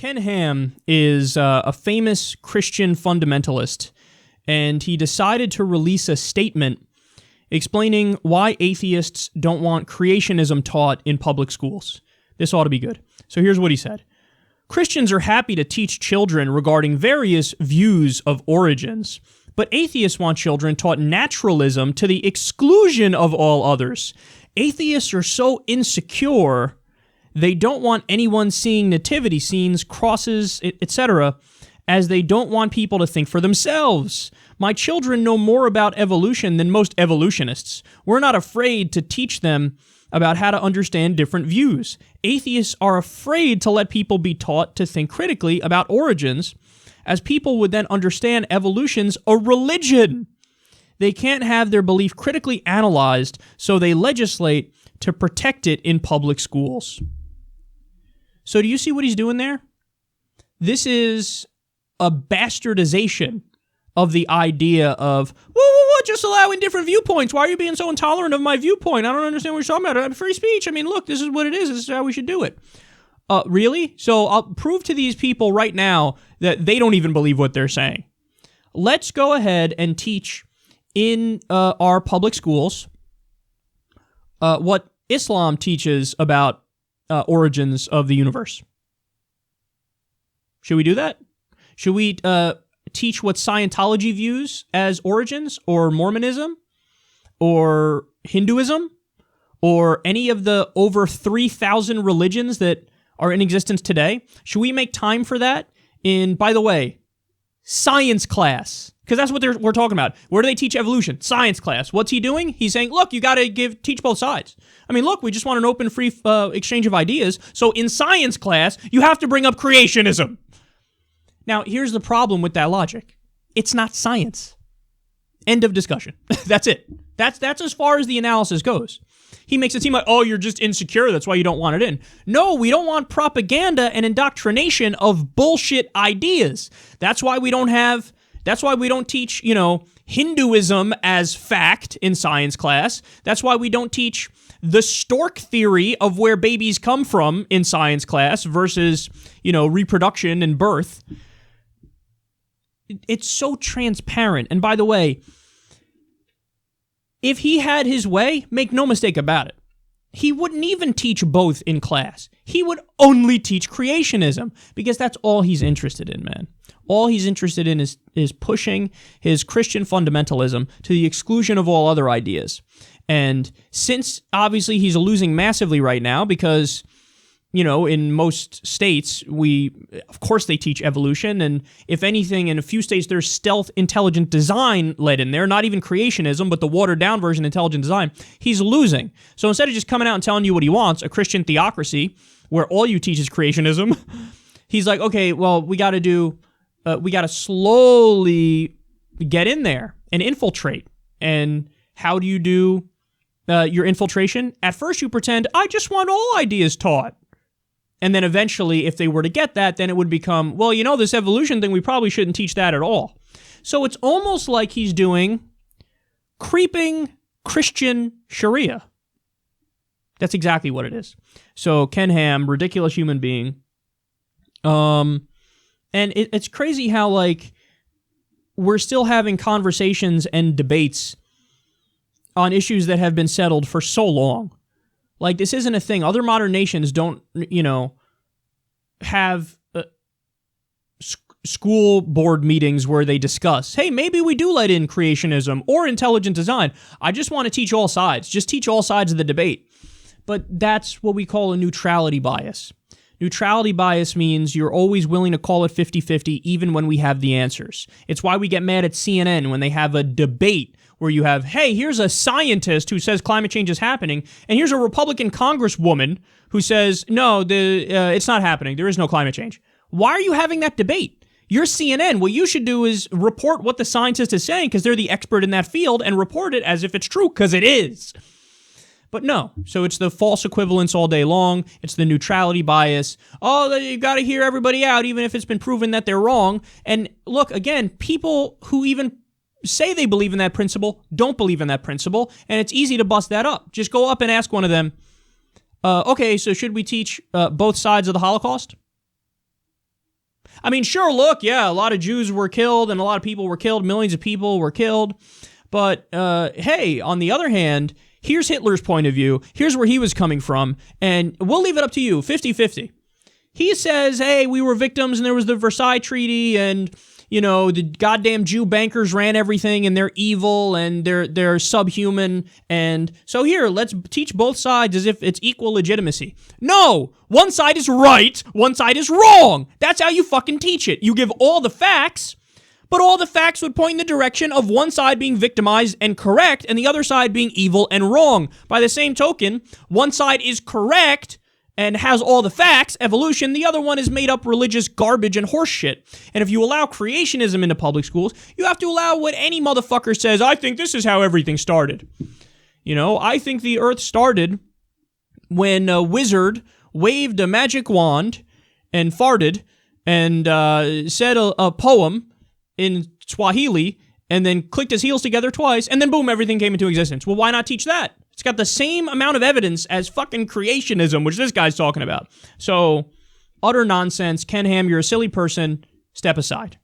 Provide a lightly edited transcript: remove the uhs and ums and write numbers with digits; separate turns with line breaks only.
Ken Ham is a famous Christian fundamentalist, and he decided to release a statement explaining why atheists don't want creationism taught in public schools. This ought to be good. So here's what he said. Christians are happy to teach children regarding various views of origins, but atheists want children taught naturalism to the exclusion of all others. Atheists are so insecure, they don't want anyone seeing nativity scenes, crosses, etc., as they don't want people to think for themselves. My children know more about evolution than most evolutionists. We're not afraid to teach them about how to understand different views. Atheists are afraid to let people be taught to think critically about origins, as people would then understand evolution's a religion. They can't have their belief critically analyzed, so they legislate to protect it in public schools. So do you see what he's doing there? This is a bastardization of the idea of, whoa, just allowing different viewpoints. Why are you being so intolerant of my viewpoint? I don't understand what you're talking about. Free speech. I mean, look, this is what it is. This is how we should do it. Really? So I'll prove to these people right now that they don't even believe what they're saying. Let's go ahead and teach in our public schools what Islam teaches about origins of the universe. Should we do that? Should we teach what Scientology views as origins, or Mormonism, or Hinduism, or any of the over 3,000 religions that are in existence today? Should we make time for that in, by the way, science class? Because that's what we're talking about. Where do they teach evolution? Science class. What's he doing? He's saying, look, you got to teach both sides. I mean, look, we just want an open, free exchange of ideas. So in science class, you have to bring up creationism. Now, here's the problem with that logic. It's not science. End of discussion. That's it. That's as far as the analysis goes. He makes it seem like, oh, you're just insecure, that's why you don't want it in. No, we don't want propaganda and indoctrination of bullshit ideas. That's why we don't teach, Hinduism as fact in science class. That's why we don't teach the stork theory of where babies come from in science class versus, reproduction and birth. It's so transparent. And by the way, if he had his way, make no mistake about it, he wouldn't even teach both in class. He would only teach creationism, because that's all he's interested in, man. All he's interested in is pushing his Christian fundamentalism to the exclusion of all other ideas. And since, obviously, he's losing massively right now because, in most states, of course they teach evolution, and if anything, in a few states, there's stealth intelligent design led in there, not even creationism, but the watered-down version intelligent design. He's losing. So instead of just coming out and telling you what he wants, a Christian theocracy, where all you teach is creationism, he's like, okay, well, we got to slowly get in there and infiltrate. And how do you do your infiltration? At first you pretend, I just want all ideas taught. And then eventually, if they were to get that, then it would become, well, this evolution thing, we probably shouldn't teach that at all. So it's almost like he's doing creeping Christian Sharia. That's exactly what it is. So Ken Ham, ridiculous human being. And it's crazy how, we're still having conversations and debates on issues that have been settled for so long. This isn't a thing. Other modern nations don't, have school board meetings where they discuss, hey, maybe we do let in creationism or intelligent design. I just want to teach all sides. Just teach all sides of the debate. But that's what we call a neutrality bias. Neutrality bias means you're always willing to call it 50-50 even when we have the answers. It's why we get mad at CNN when they have a debate where you have, hey, here's a scientist who says climate change is happening, and here's a Republican congresswoman who says, no, it's not happening. There is no climate change. Why are you having that debate? You're CNN. What you should do is report what the scientist is saying because they're the expert in that field and report it as if it's true because it is. But no. So it's the false equivalence all day long. It's the neutrality bias. Oh, you got to hear everybody out even if it's been proven that they're wrong. And look, again, people who even say they believe in that principle don't believe in that principle, and it's easy to bust that up. Just go up and ask one of them, okay, so should we teach both sides of the Holocaust? I mean, sure, look, yeah, a lot of Jews were killed and a lot of people were killed, millions of people were killed. But, hey, on the other hand, here's Hitler's point of view. Here's where he was coming from. And we'll leave it up to you, 50-50. He says, hey, we were victims and there was the Versailles Treaty and, you know, the goddamn Jew bankers ran everything and they're evil and they're subhuman. And so here, let's teach both sides as if it's equal legitimacy. No! One side is right, one side is wrong. That's how you fucking teach it. You give all the facts, but all the facts would point in the direction of one side being victimized and correct and the other side being evil and wrong. By the same token, one side is correct and has all the facts, evolution, the other one is made up religious garbage and horse shit. And if you allow creationism into public schools, you have to allow what any motherfucker says, I think this is how everything started. You know, I think the earth started when a wizard waved a magic wand and farted and said a poem in Swahili and then clicked his heels together twice and then boom, everything came into existence. Well, why not teach that? It's got the same amount of evidence as fucking creationism, which this guy's talking about. So, utter nonsense. Ken Ham, you're a silly person. Step aside.